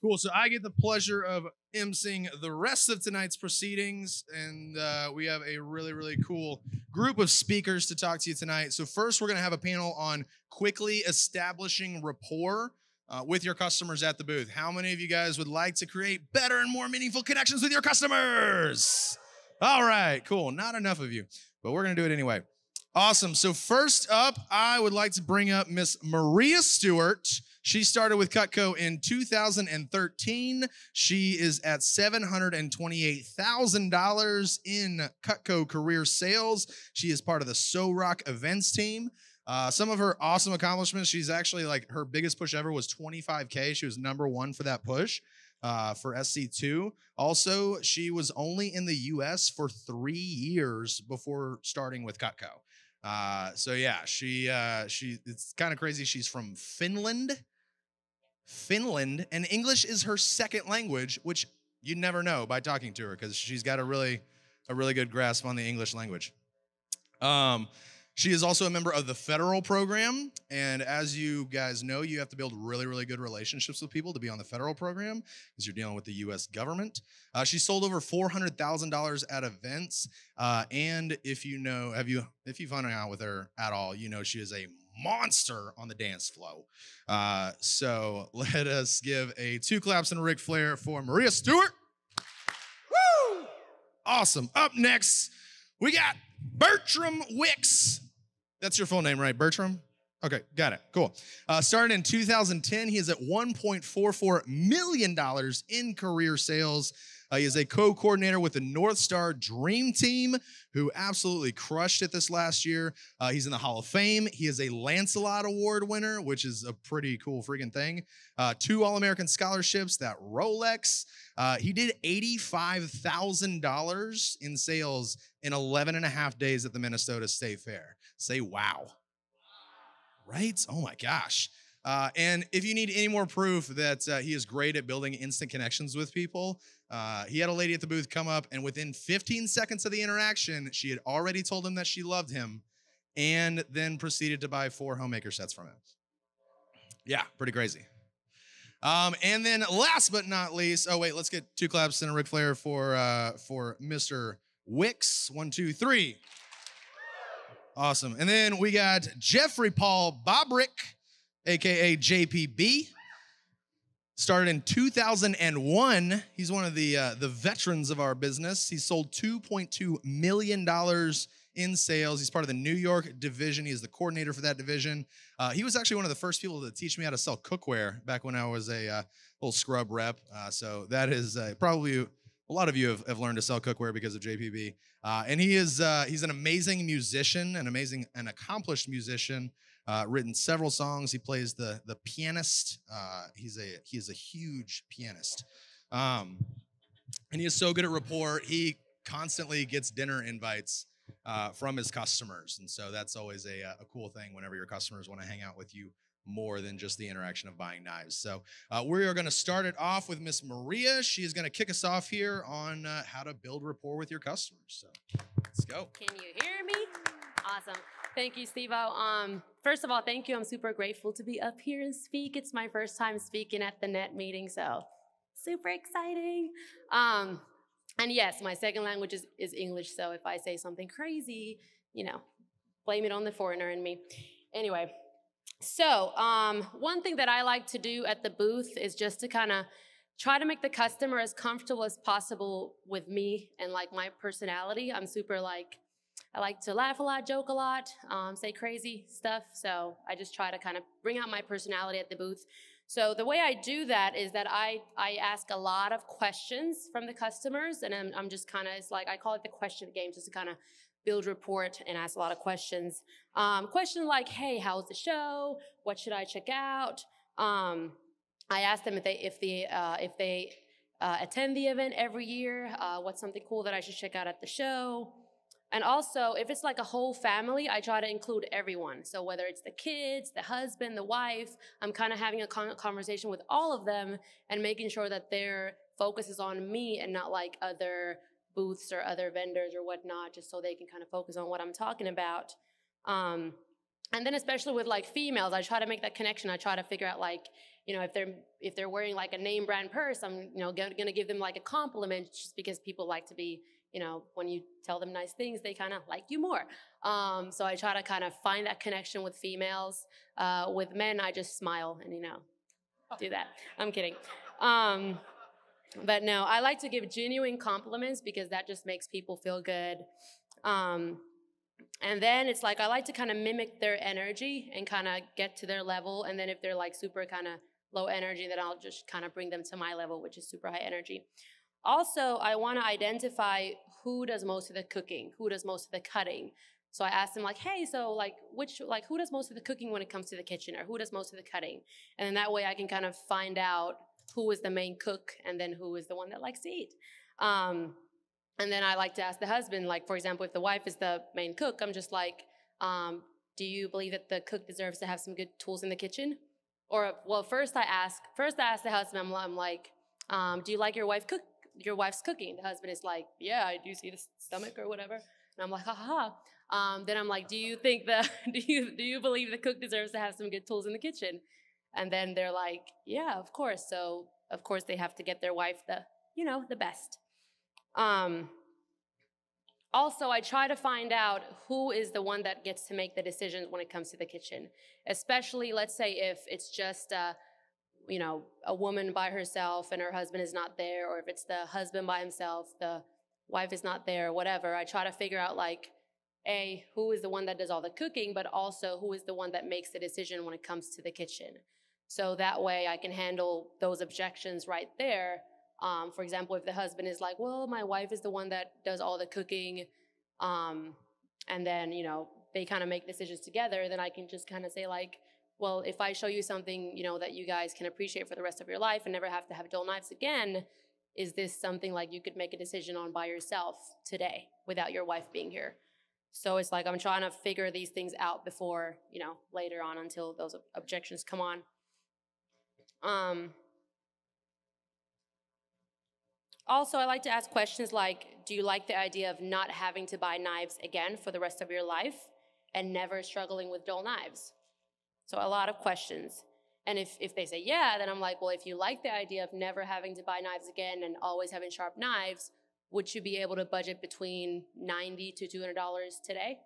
Cool. So I get the pleasure of emceeing the rest of tonight's proceedings, and we have a really, really cool group of speakers to talk to you tonight. So first, we're going to have a panel on quickly establishing rapport with your customers at the booth. How many of you guys would like to create better and more meaningful connections with your customers? All right, cool. Not enough of you, but we're going to do it anyway. Awesome. So first up, I would like to bring up Miss Maria Stewart. She started with Cutco in 2013. She is at $728,000 in Cutco career sales. She is part of the So Rock events team. Some of her awesome accomplishments, she's actually like her biggest push ever was 25K. She was #1 for that push for SC2. Also, she was only in the US for 3 years before starting with Cutco. So yeah, she it's kind of crazy. She's from Finland, and English is her second language, which you'd never know by talking to her because she's got a really good grasp on the English language. She is also a member of the federal program, and as you guys know, you have to build really good relationships with people to be on the federal program because you're dealing with the U.S. government. She sold over $400,000 at events, and if you've hung out with her at all, you know she is a monster on the dance floor. So let us give a 2 claps and a Ric Flair for Maria Stewart. Woo! Awesome. Up next, we got Bertram Wicks. That's your full name, right, Bertram? Okay, got it. Cool. Started in 2010, he is at $1.44 million in career sales. He is a co-coordinator with the North Star Dream Team, who absolutely crushed it this last year. He's in the Hall of Fame. He is a Lancelot Award winner, which is a pretty cool freaking thing. 2 All-American scholarships, that Rolex. He did $85,000 in sales in 11 and a half days at the Minnesota State Fair. Say wow. Right? Oh my gosh. And if you need any more proof that he is great at building instant connections with people, he had a lady at the booth come up, and within 15 seconds of the interaction, she had already told him that she loved him and then proceeded to buy 4 homemaker sets from him. Yeah, pretty crazy. And then last but not least, oh wait, let's get 2 claps and a Ric Flair for Mr. Wicks. 1, 2, 3. Awesome. And then we got Jeffrey Paul Bobrick, AKA JPB. Started in 2001. He's one of the veterans of our business. He sold $2.2 million in sales. He's part of the New York division. He is the coordinator for that division. He was actually one of the first people to teach me how to sell cookware back when I was a little scrub rep. So that is probably a lot of you have learned to sell cookware because of JPB. And he's an amazing musician, an accomplished musician. Written several songs. He plays the pianist. He's a huge pianist. And he is so good at rapport. He constantly gets dinner invites from his customers. And so that's always a cool thing whenever your customers want to hang out with you more than just the interaction of buying knives. So we are going to start it off with Miss Maria. She is going to kick us off here on how to build rapport with your customers. So let's go. Can you hear me? Awesome. Thank you, Steve-O. First of all, thank you. I'm super grateful to be up here and speak. It's my first time speaking at the NET meeting, so super exciting. And yes, my second language is English, so if I say something crazy, blame it on the foreigner in me. Anyway, so one thing that I like to do at the booth is just to kind of try to make the customer as comfortable as possible with me and like my personality. I'm super I like to laugh a lot, joke a lot, say crazy stuff. So I just try to kind of bring out my personality at the booth. So the way I do that is that I ask a lot of questions from the customers, and I'm just kind of, I call it the question game, just to kind of build rapport and ask a lot of questions. Questions like, hey, how's the show? What should I check out? I ask them if they attend the event every year, what's something cool that I should check out at the show? And also, if it's like a whole family, I try to include everyone. So whether it's the kids, the husband, the wife, I'm kind of having a conversation with all of them and making sure that their focus is on me and not like other booths or other vendors or whatnot, just so they can kind of focus on what I'm talking about. And then especially with like females, I try to make that connection. I try to figure out like, if they're wearing like a name brand purse, I'm gonna give them like a compliment just because people like to be, when you tell them nice things, they kind of like you more. So I try to kind of find that connection with females. With men, I just smile and do that. I'm kidding. But no, I like to give genuine compliments because that just makes people feel good. And then it's like I like to kind of mimic their energy and kind of get to their level. And then if they're like super kind of low energy, then I'll just kind of bring them to my level, which is super high energy. Also, I want to identify who does most of the cooking, who does most of the cutting. So I asked them like, hey, so who does most of the cooking when it comes to the kitchen, or who does most of the cutting? And then that way I can kind of find out who is the main cook and then who is the one that likes to eat. And then I like to ask the husband, like, for example, if the wife is the main cook, I'm just like, do you believe that the cook deserves to have some good tools in the kitchen? Or, well, first I ask the husband, I'm like, do you like your wife's cooking? The husband is like, yeah, I do see the stomach or whatever. And I'm like, ha ha ha. Then I'm like, do you believe the cook deserves to have some good tools in the kitchen? And then they're like, yeah, of course. So of course they have to get their wife the best. Also, I try to find out who is the one that gets to make the decisions when it comes to the kitchen. Especially, let's say if it's just a woman by herself and her husband is not there, or if it's the husband by himself, the wife is not there, whatever. I try to figure out like, who is the one that does all the cooking, but also who is the one that makes the decision when it comes to the kitchen. So that way I can handle those objections right there. For example, if the husband is like, well, my wife is the one that does all the cooking, and then, they kind of make decisions together, then I can just kind of say like, well, if I show you something, that you guys can appreciate for the rest of your life and never have to have dull knives again, is this something like you could make a decision on by yourself today without your wife being here? So it's like I'm trying to figure these things out before, later on until those objections come on. Also, I like to ask questions like, do you like the idea of not having to buy knives again for the rest of your life and never struggling with dull knives? So a lot of questions. And if they say yeah, then I'm like, well, if you like the idea of never having to buy knives again and always having sharp knives, would you be able to budget between $90 to $200 today?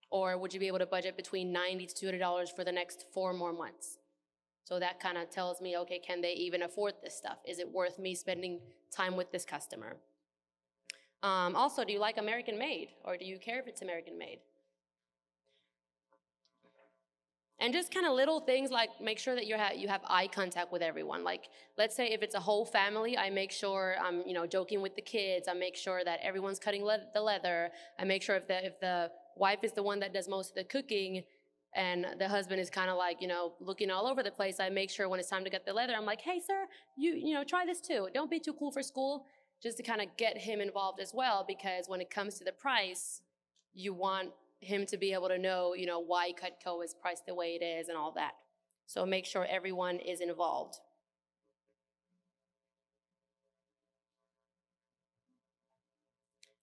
Or would you be able to budget between $90 to $200 for the next 4 more months? So that kind of tells me, okay, can they even afford this stuff? Is it worth me spending time with this customer? Also, do you like American made, or do you care if it's American made? And just kind of little things like make sure that you have eye contact with everyone. Like, let's say if it's a whole family, I make sure I'm joking with the kids. I make sure that everyone's cutting the leather. I make sure if the wife is the one that does most of the cooking, and the husband is kind of like looking all over the place, I make sure when it's time to cut the leather, I'm like, hey sir, you try this too. Don't be too cool for school. Just to kind of get him involved as well, because when it comes to the price, you want him to be able to know, why Cutco is priced the way it is and all that. So make sure everyone is involved.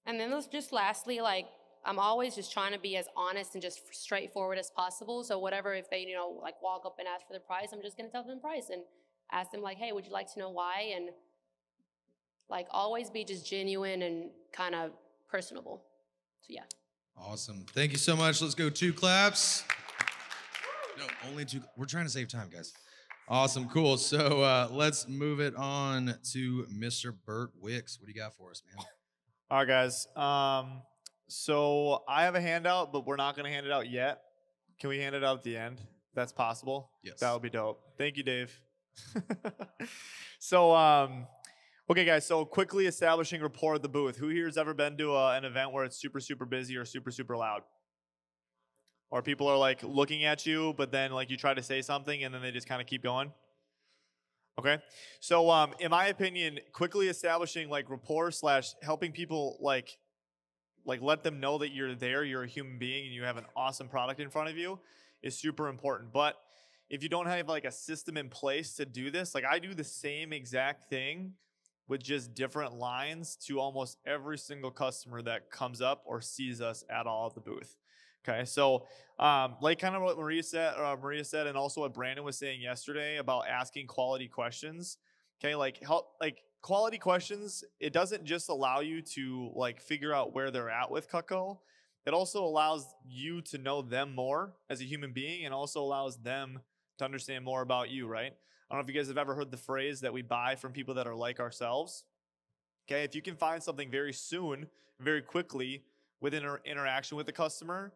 And then just lastly, like, I'm always just trying to be as honest and just straightforward as possible. So whatever, if they, like walk up and ask for the price, I'm just going to tell them the price and ask them like, hey, would you like to know why? And like always be just genuine and kind of personable. So yeah. Awesome. Thank you so much. Let's go 2 claps. No, only 2. We're trying to save time, guys. Awesome. Cool. So let's move it on to Mr. Burt Wicks. What do you got for us, man? All right, guys. So I have a handout, but we're not going to hand it out yet. Can we hand it out at the end? If that's possible? Yes. That would be dope. Thank you, Dave. So, okay, guys, so quickly establishing rapport at the booth. Who here has ever been to an event where it's super, super busy or super, super loud? Or people are like looking at you, but then like you try to say something and then they just kind of keep going? Okay, so in my opinion, quickly establishing like rapport / helping people like let them know that you're there, you're a human being, and you have an awesome product in front of you is super important. But if you don't have like a system in place to do this, like I do the same exact thing with just different lines to almost every single customer that comes up or sees us at all at the booth. Okay, so like kind of what Maria said, and also what Brandon was saying yesterday about asking quality questions. Okay, like quality questions. It doesn't just allow you to like figure out where they're at with Cutco. It also allows you to know them more as a human being, and also allows them to understand more about you. Right? I don't know if you guys have ever heard the phrase that we buy from people that are like ourselves. Okay, if you can find something very soon, very quickly within an interaction with the customer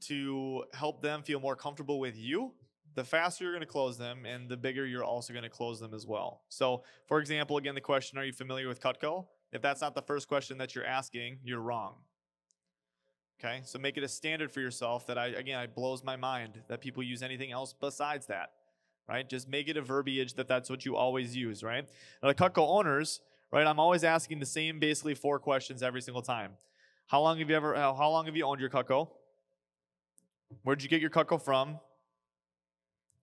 to help them feel more comfortable with you, the faster you're going to close them and the bigger you're also going to close them as well. So, for example, again, the question, are you familiar with Cutco? If that's not the first question that you're asking, you're wrong. Okay, so make it a standard for yourself that it blows my mind that people use anything else besides that, right? Just make it a verbiage that's what you always use, right? Now, the Cutco owners, right? I'm always asking the same basically 4 questions every single time. How long have you owned your Cutco? Where'd you get your Cutco from?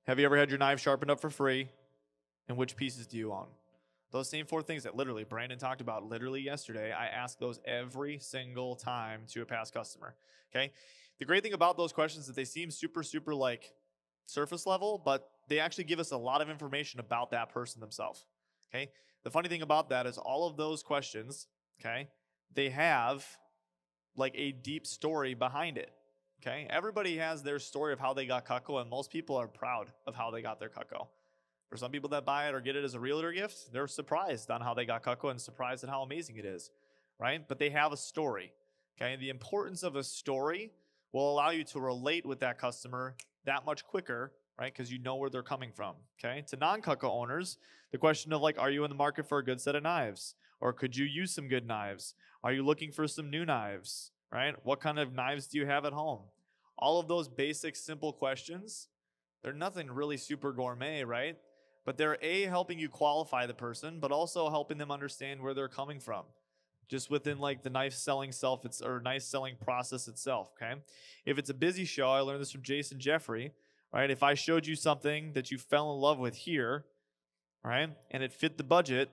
Have you ever had your knife sharpened up for free? And which pieces do you own? Those same 4 things that literally Brandon talked about literally yesterday, I ask those every single time to a past customer. Okay. The great thing about those questions is that they seem super, super like surface level, but they actually give us a lot of information about that person themselves. Okay. The funny thing about that is all of those questions, okay, they have like a deep story behind it. Okay. Everybody has their story of how they got Cutco, and most people are proud of how they got their Cutco. For some people that buy it or get it as a realtor gift, they're surprised on how they got Cutco and surprised at how amazing it is, right? But they have a story, okay? The importance of a story will allow you to relate with that customer that much quicker, right? Because you know where they're coming from, okay? To non-Cutco owners, the question of like, are you in the market for a good set of knives? Or could you use some good knives? Are you looking for some new knives, right? What kind of knives do you have at home? All of those basic, simple questions, they're nothing really super gourmet, right? But they're helping you qualify the person, but also helping them understand where they're coming from, just within like the knife selling knife selling process itself. Okay, if it's a busy show, I learned this from Jason Jeffrey. Right, if I showed you something that you fell in love with here, right, and it fit the budget,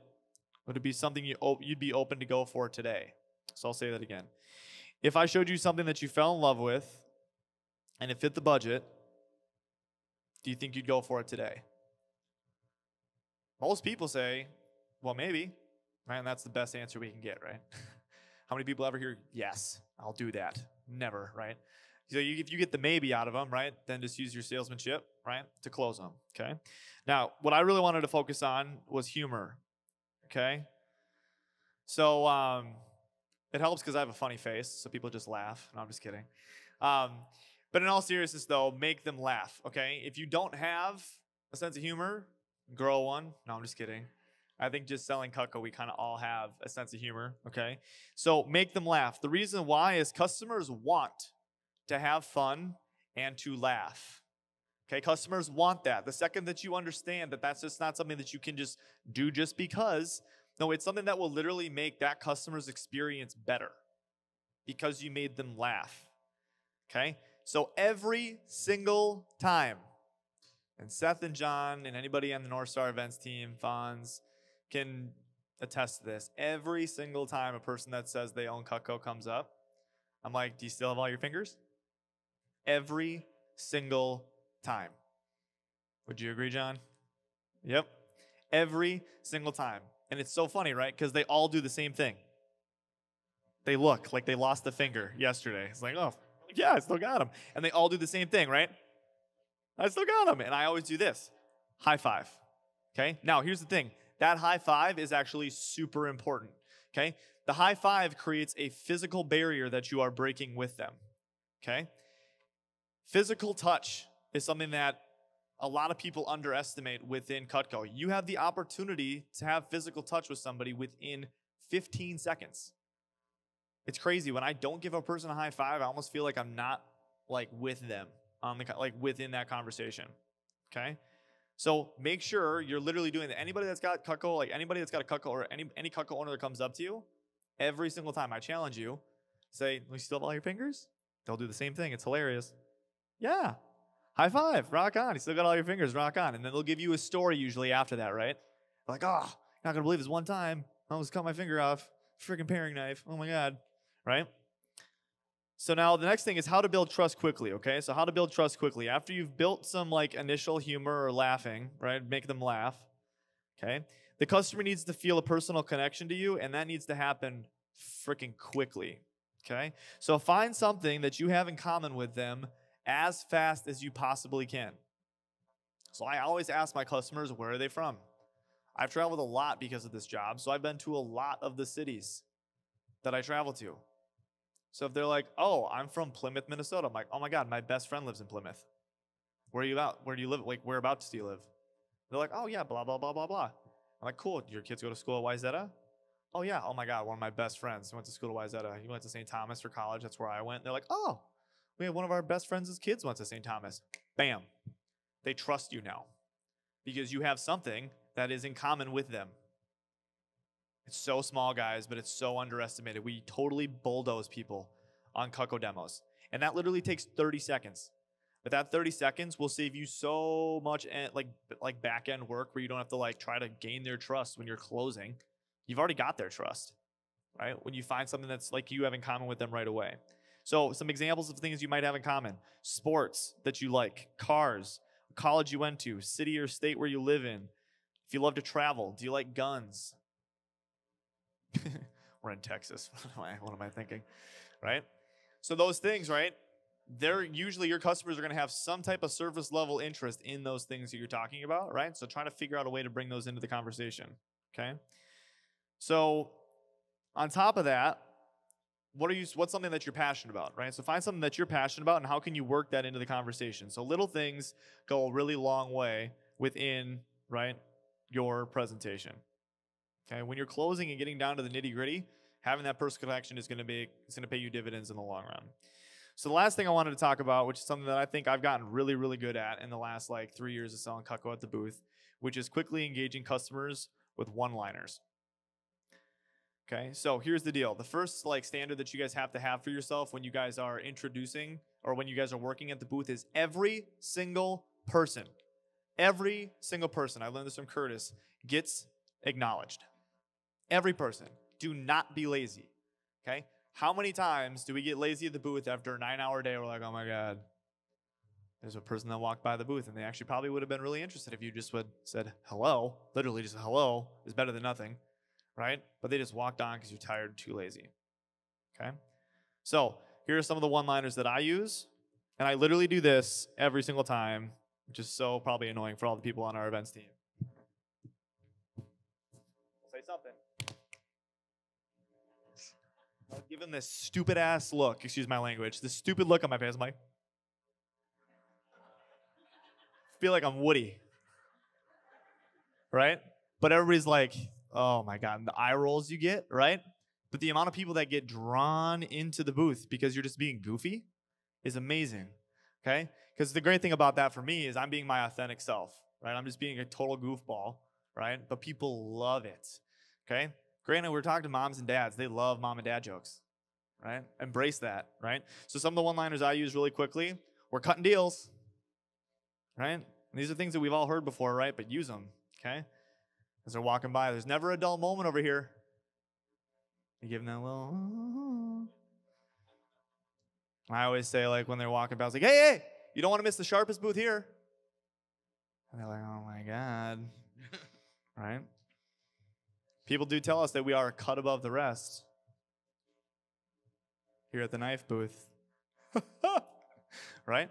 would it be something you'd be open to go for today? So I'll say that again. If I showed you something that you fell in love with, and it fit the budget, do you think you'd go for it today? Most people say, well, maybe, right? And that's the best answer we can get, right? How many people ever hear, yes, I'll do that? Never, right? So if you get the maybe out of them, right, then just use your salesmanship, right, to close them, okay? Now, what I really wanted to focus on was humor, okay? So it helps because I have a funny face, so people just laugh. No, I'm just kidding. But in all seriousness, though, make them laugh, okay? If you don't have a sense of humor, grow one. No, I'm just kidding. I think just selling Cutco, we kind of all have a sense of humor, okay? So make them laugh. The reason why is customers want to have fun and to laugh, okay? Customers want that. The second that you understand that that's just not something that you can just do just because, no, it's something that will literally make that customer's experience better because you made them laugh, okay? So every single time, and Seth and John and anybody on the North Star Events team, Fonz, can attest to this. Every single time a person that says they own Cutco comes up, I'm like, do you still have all your fingers? Every single time. Would you agree, John? Yep. Every single time. And it's so funny, right? Because they all do the same thing. They look like they lost a finger yesterday. It's like, oh, yeah, I still got them. And they all do the same thing, right? I still got them. And I always do this. High five. Okay? Now, here's the thing. That high five is actually super important. Okay? The high five creates a physical barrier that you are breaking with them. Okay? Physical touch is something that a lot of people underestimate within Cutco. You have the opportunity to have physical touch with somebody within 15 seconds. It's crazy. When I don't give a person a high five, I almost feel like I'm not like with them. Within that conversation, okay? So make sure you're literally doing that. Anybody that's got Cutco, like anybody that's got a Cutco or any Cutco owner that comes up to you, every single time I challenge you, say, "We still have all your fingers?" They'll do the same thing. It's hilarious. Yeah, high five, rock on. You still got all your fingers, rock on. And then they'll give you a story usually after that, right? Like, oh, you're not gonna believe this one time I almost cut my finger off, freaking paring knife. Oh my god, right? So now the next thing is how to build trust quickly, okay? So how to build trust quickly. After you've built some like initial humor or laughing, right? Make them laugh, okay? The customer needs to feel a personal connection to you, and that needs to happen freaking quickly, okay? So find something that you have in common with them as fast as you possibly can. So I always ask my customers, where are they from? I've traveled a lot because of this job, so I've been to a lot of the cities that I travel to. So if they're like, oh, I'm from Plymouth, Minnesota, I'm like, oh my God, my best friend lives in Plymouth. Where are you at? Where do you live? Like, whereabouts do you live? They're like, oh yeah, blah, blah, blah, blah, blah. I'm like, cool, your kids go to school at Wayzata? Oh yeah, oh my God, one of my best friends went to school at Wayzata. He went to St. Thomas for college, that's where I went. They're like, oh, we have one of our best friends' kids went to St. Thomas. Bam. They trust you now because you have something that is in common with them. It's so small, guys, but it's so underestimated. We totally bulldoze people on Cucko demos. And that literally takes 30 seconds. But that 30 seconds will save you so much like back-end work where you don't have to like try to gain their trust when you're closing. You've already got their trust, right? When you find something that's like you have in common with them right away. So some examples of things you might have in common. Sports that you like, cars, college you went to, city or state where you live in. If you love to travel, do you like guns? We're in Texas. What am I thinking? Right? So those things, right? They're usually your customers are going to have some type of surface level interest in those things that you're talking about, right? So try to figure out a way to bring those into the conversation. Okay? So on top of that, what's something that you're passionate about, right? So find something that you're passionate about and how can you work that into the conversation. So little things go a really long way within, right, your presentation. Okay, when you're closing and getting down to the nitty-gritty, having that personal connection is going to pay you dividends in the long run. So the last thing I wanted to talk about, which is something that I think I've gotten really, really good at in the last like 3 years of selling Cucko at the booth, which is quickly engaging customers with one-liners. Okay, so here's the deal. The first like standard that you guys have to have for yourself when you guys are introducing or when you guys are working at the booth is every single person, I learned this from Curtis, gets acknowledged. Every person. Do not be lazy. Okay? How many times do we get lazy at the booth after a 9-hour day? We're like, oh my God, there's a person that walked by the booth and they actually probably would have been really interested if you just would said hello. Literally just hello is better than nothing, right? But they just walked on because you're tired, too lazy. Okay? So here are some of the one-liners that I use. And I literally do this every single time, which is so probably annoying for all the people on our events team. Say something. I'll give him this stupid ass look, excuse my language, this stupid look on my face. I'm like, feel like I'm Woody. Right? But everybody's like, oh my God, and the eye rolls you get, right? But the amount of people that get drawn into the booth because you're just being goofy is amazing. Okay? Because the great thing about that for me is I'm being my authentic self, right? I'm just being a total goofball, right? But people love it. Okay? Granted, we're talking to moms and dads. They love mom and dad jokes, right? Embrace that, right? So some of the one-liners I use really quickly, we're cutting deals, right? And these are things that we've all heard before, right? But use them, okay? As they're walking by, there's never a dull moment over here. You give them that little... I always say, like, when they're walking by, I was like, hey, you don't want to miss the sharpest booth here. And they're like, oh my God, right? People do tell us that we are a cut above the rest here at the knife booth. Right?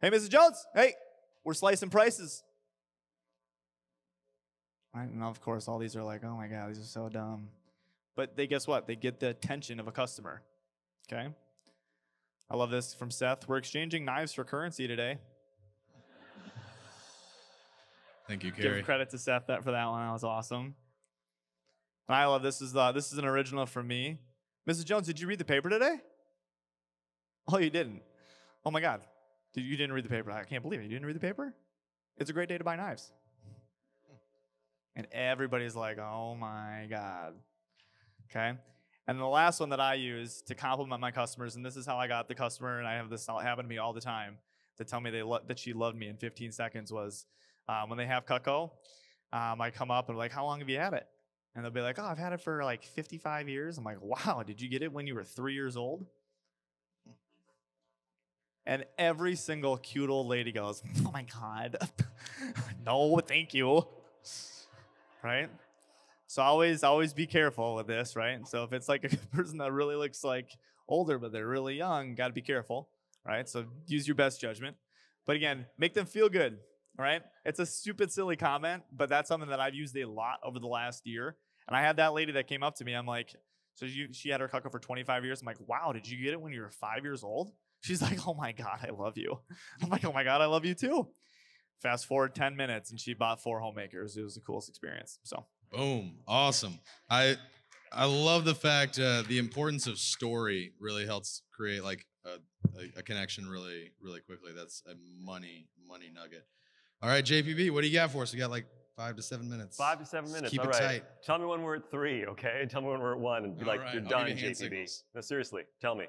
Hey, Mrs. Jones. Hey, we're slicing prices. Right? And of course, all these are like, oh my God, these are so dumb. But guess what? They get the attention of a customer. Okay? I love this from Seth. We're exchanging knives for currency today. Thank you, Gary. Give credit to Seth for that one. That was awesome. And I love this. This is an original from me. Mrs. Jones, did you read the paper today? Oh, you didn't. Oh my God. You didn't read the paper. I can't believe it. You didn't read the paper? It's a great day to buy knives. And everybody's like, oh my God. Okay? And the last one that I use to compliment my customers, and this is how I got the customer, and I have this happen to me all the time, to tell me that she loved me in 15 seconds was when they have Cucko, I come up and I'm like, how long have you had it? And they'll be like, oh, I've had it for like 55 years. I'm like, wow, did you get it when you were 3 years old? And every single cute old lady goes, oh my God, no, thank you. Right? So always be careful with this, right? So if it's like a person that really looks like older, but they're really young, got to be careful, right? So use your best judgment. But again, make them feel good, all right? It's a stupid, silly comment, but that's something that I've used a lot over the last year. And I had that lady that came up to me. I'm like, so she had her cucko for 25 years. I'm like, wow, did you get it when you were 5 years old? She's like, oh my God, I love you. I'm like, oh my God, I love you too. Fast forward 10 minutes and she bought 4 homemakers. It was the coolest experience. So Boom. Awesome. I love the fact the importance of story really helps create like a connection really quickly. That's a money nugget. All right, JPB, what do you got for us? We got like 5 to 7 minutes. 5 to 7 minutes. Keep All it right. tight. Tell me when we're at 3, okay? Tell me when we're at 1 and be All like, right, you're I'll done, give you hand JPB. signals. No, seriously, tell me.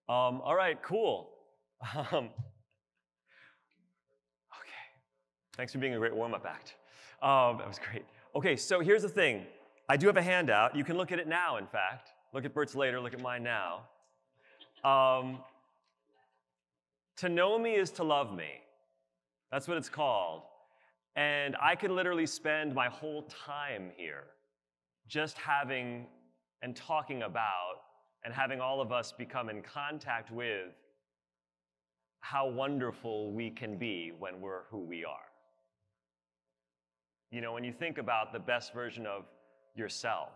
All right, cool. Okay. Thanks for being a great warm-up act. That was great. Okay, so here's the thing. I do have a handout. You can look at it now, in fact. Look at Bert's later, look at mine now. To know me is to love me. That's what it's called. And I could literally spend my whole time here just having and talking about and having all of us become in contact with how wonderful we can be when we're who we are. You know, when you think about the best version of yourself,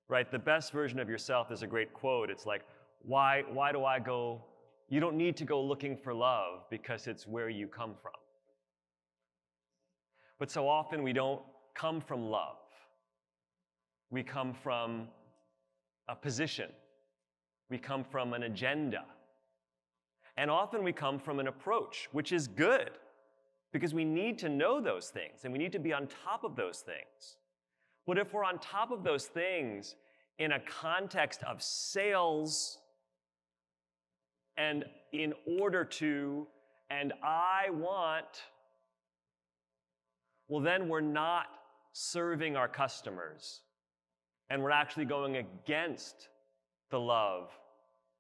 right? The best version of yourself is a great quote. It's like, why do I go? You don't need to go looking for love because it's where you come from. But so often we don't come from love. We come from a position. We come from an agenda. And often we come from an approach, which is good, because we need to know those things and we need to be on top of those things. But if we're on top of those things in a context of sales and in order to, and I want, well, then we're not serving our customers and we're actually going against the love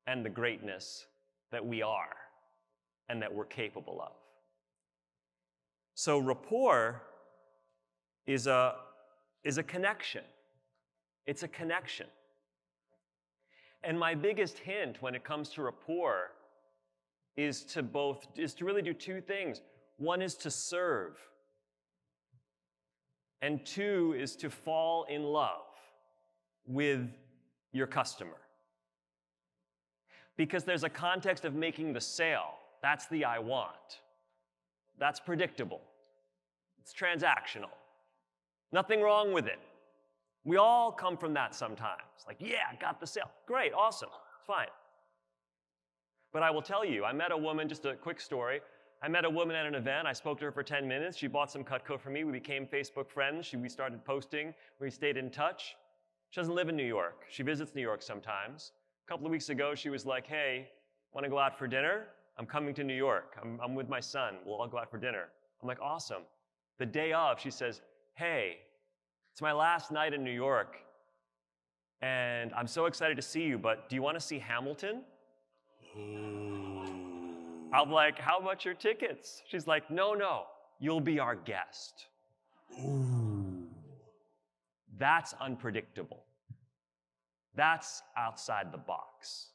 and the greatness that we are and that we're capable of. So rapport is a connection. It's a connection. And my biggest hint when it comes to rapport is to really do 2 things. One is to serve, and 2 is to fall in love with your customer. Because there's a context of making the sale. That's the I want. That's predictable. It's transactional. Nothing wrong with it. We all come from that sometimes. Like, yeah, got the sale. Great, awesome, fine. But I will tell you, I met a woman, just a quick story. I met a woman at an event. I spoke to her for 10 minutes. She bought some Cutco for me. We became Facebook friends. We started posting. We stayed in touch. She doesn't live in New York. She visits New York sometimes. A couple of weeks ago, she was like, hey, want to go out for dinner? I'm coming to New York. I'm with my son. We'll all go out for dinner. I'm like, awesome. The day of, she says, hey, it's my last night in New York, and I'm so excited to see you, but do you want to see Hamilton? Ooh. I'm like, how about your tickets? She's like, no, you'll be our guest. Ooh. That's unpredictable. That's outside the box.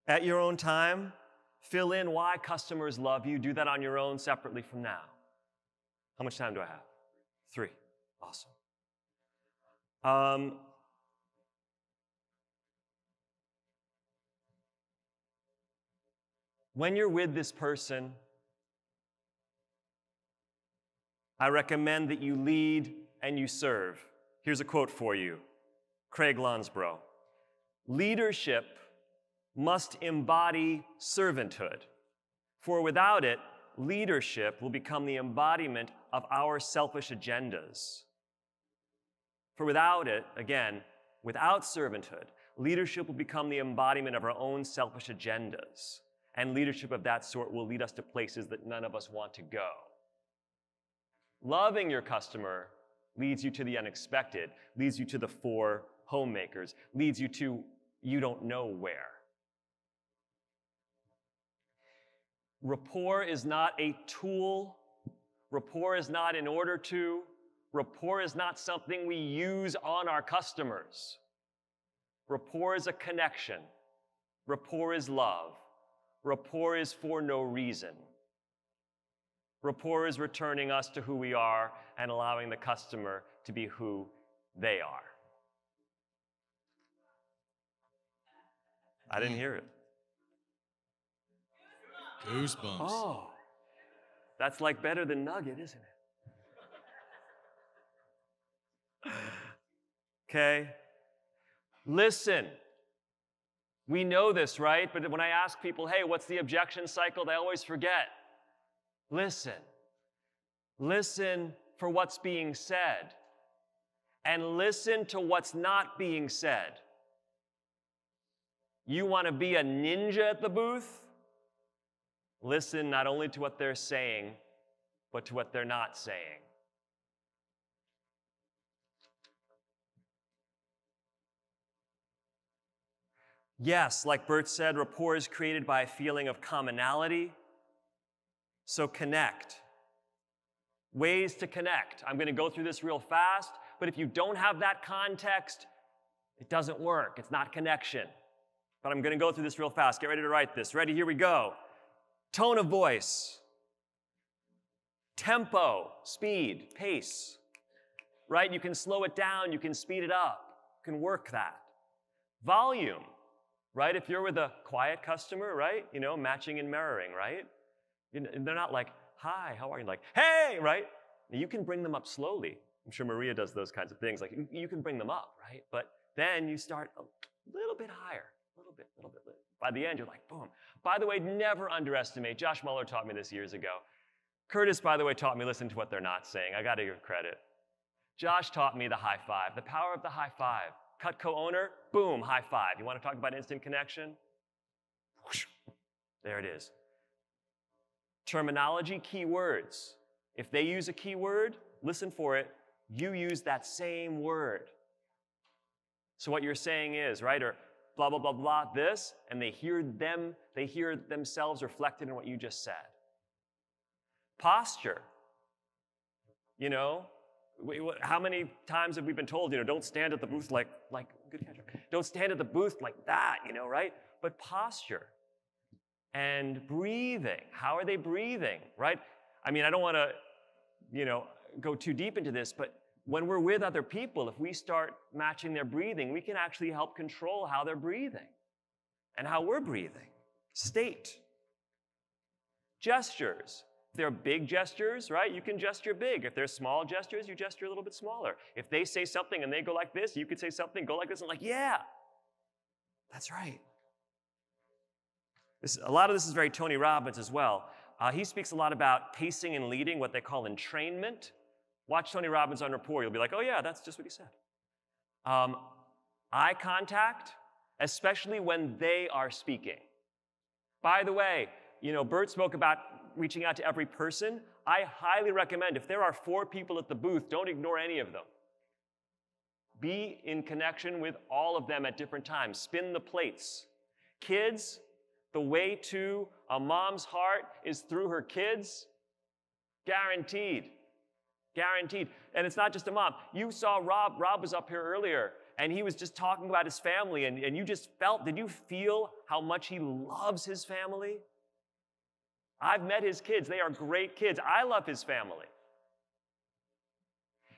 At your own time, fill in why customers love you. Do that on your own separately from now. How much time do I have? 3. Awesome. When you're with this person, I recommend that you lead and you serve. Here's a quote for you. Craig Lonsborough. Leadership must embody servanthood, for without it, leadership will become the embodiment of our selfish agendas. For without it, again, without servanthood, leadership will become the embodiment of our own selfish agendas. And leadership of that sort will lead us to places that none of us want to go. Loving your customer leads you to the unexpected, leads you to the 4 homemakers, leads you to you don't know where. Rapport is not a tool. Rapport is not in order to. Rapport is not something we use on our customers. Rapport is a connection. Rapport is love. Rapport is for no reason. Rapport is returning us to who we are and allowing the customer to be who they are. I didn't hear it. Goosebumps. Oh, that's like better than nugget, isn't it? Okay. Listen. We know this, right? But when I ask people, hey, what's the objection cycle? They always forget. Listen. Listen for what's being said. And listen to what's not being said. You want to be a ninja at the booth? Listen not only to what they're saying, but to what they're not saying. Yes, like Bert said, rapport is created by a feeling of commonality. So connect. Ways to connect. I'm going to go through this real fast, but if you don't have that context, it doesn't work. It's not connection. But I'm going to go through this real fast. Get ready to write this. Ready? Here we go. Tone of voice. Tempo, speed, pace. Right? You can slow it down. You can speed it up. You can work that. Volume. Right? If you're with a quiet customer, right? You know, matching and mirroring, right? They're not like, hi, how are you? Like, hey, right? You can bring them up slowly. I'm sure Maria does those kinds of things. Like, you can bring them up, right? But then you start a little bit higher, a little bit. By the end, you're like, boom. By the way, never underestimate. Josh Muller taught me this years ago. Curtis, by the way, taught me listen to what they're not saying. I got to give credit. Josh taught me the high five, the power of the high five. Cutco owner, boom, high five. You want to talk about instant connection? Whoosh, there it is. Terminology, keywords. If they use a keyword, listen for it. You use that same word. So what you're saying is, right, or blah, blah, blah, blah, this, and they hear themselves reflected in what you just said. Posture. You know, how many times have we been told, you know, don't stand at the booth like good catch. Don't stand at the booth like that, you know, right? But posture and breathing. How are they breathing, right? I mean, I don't want to, you know, go too deep into this, but when we're with other people, if we start matching their breathing, we can actually help control how they're breathing and how we're breathing. State. Gestures. If they're big gestures, right, you can gesture big. If they're small gestures, you gesture a little bit smaller. If they say something and they go like this, you could say something, go like this, and like, yeah, that's right. A lot of this is very Tony Robbins as well. He speaks a lot about pacing and leading, what they call entrainment. Watch Tony Robbins on Rapport. You'll be like, oh yeah, that's just what he said. Eye contact, especially when they are speaking. By the way, you know, Bert spoke about reaching out to every person. I highly recommend, if there are 4 people at the booth, don't ignore any of them. Be in connection with all of them at different times. Spin the plates. Kids, the way to a mom's heart is through her kids. Guaranteed. Guaranteed. And it's not just a mom. You saw Rob. Rob was up here earlier, and he was just talking about his family, and you just felt, did you feel how much he loves his family? I've met his kids. They are great kids. I love his family.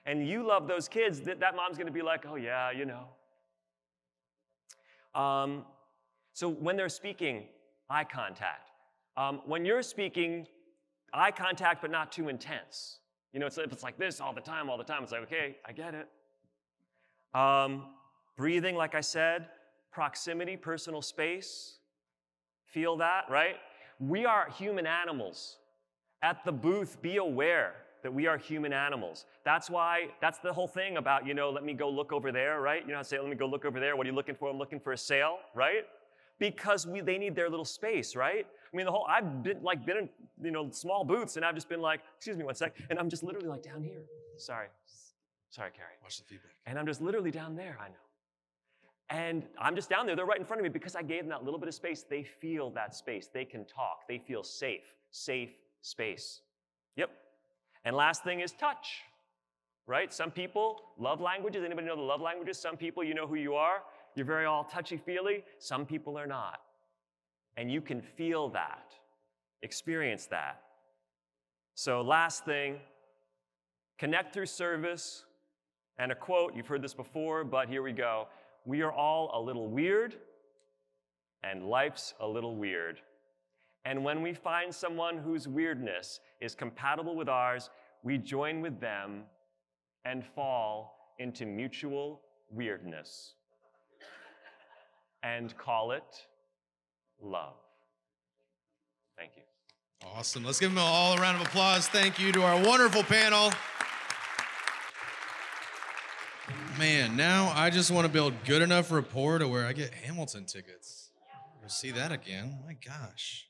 And you love those kids. That mom's going to be like, oh, yeah, you know. So when they're speaking, eye contact. When you're speaking, eye contact, but not too intense. You know, if it's like this all the time, it's like, okay, I get it. Breathing, like I said. Proximity, personal space. Feel that, right? We are human animals. At the booth, be aware that we are human animals. That's why, that's the whole thing about, you know, let me go look over there, right? You know how to say, let me go look over there. What are you looking for? I'm looking for a sale, right? Because they need their little space, right? I mean, I've been in, small booths, and I've just been like, excuse me one sec, and I'm just literally like down here. Sorry, Carrie. Watch the feedback. And I'm just literally down there, I know. And I'm just down there, they're right in front of me because I gave them that little bit of space. They feel that space, they can talk, they feel safe space. Yep. And last thing is touch, right? Some people love languages. Anybody know the love languages? Some people, you know who you are. You're very all touchy-feely. Some people are not. And you can feel that, experience that. So last thing, connect through service. And a quote, you've heard this before, but here we go. We are all a little weird, and life's a little weird. And when we find someone whose weirdness is compatible with ours, we join with them and fall into mutual weirdness and call it love. Thank you. Awesome. Let's give them all a round of applause. Thank you to our wonderful panel. Man, now I just want to build good enough rapport to where I get Hamilton tickets. We'll see that again. My gosh.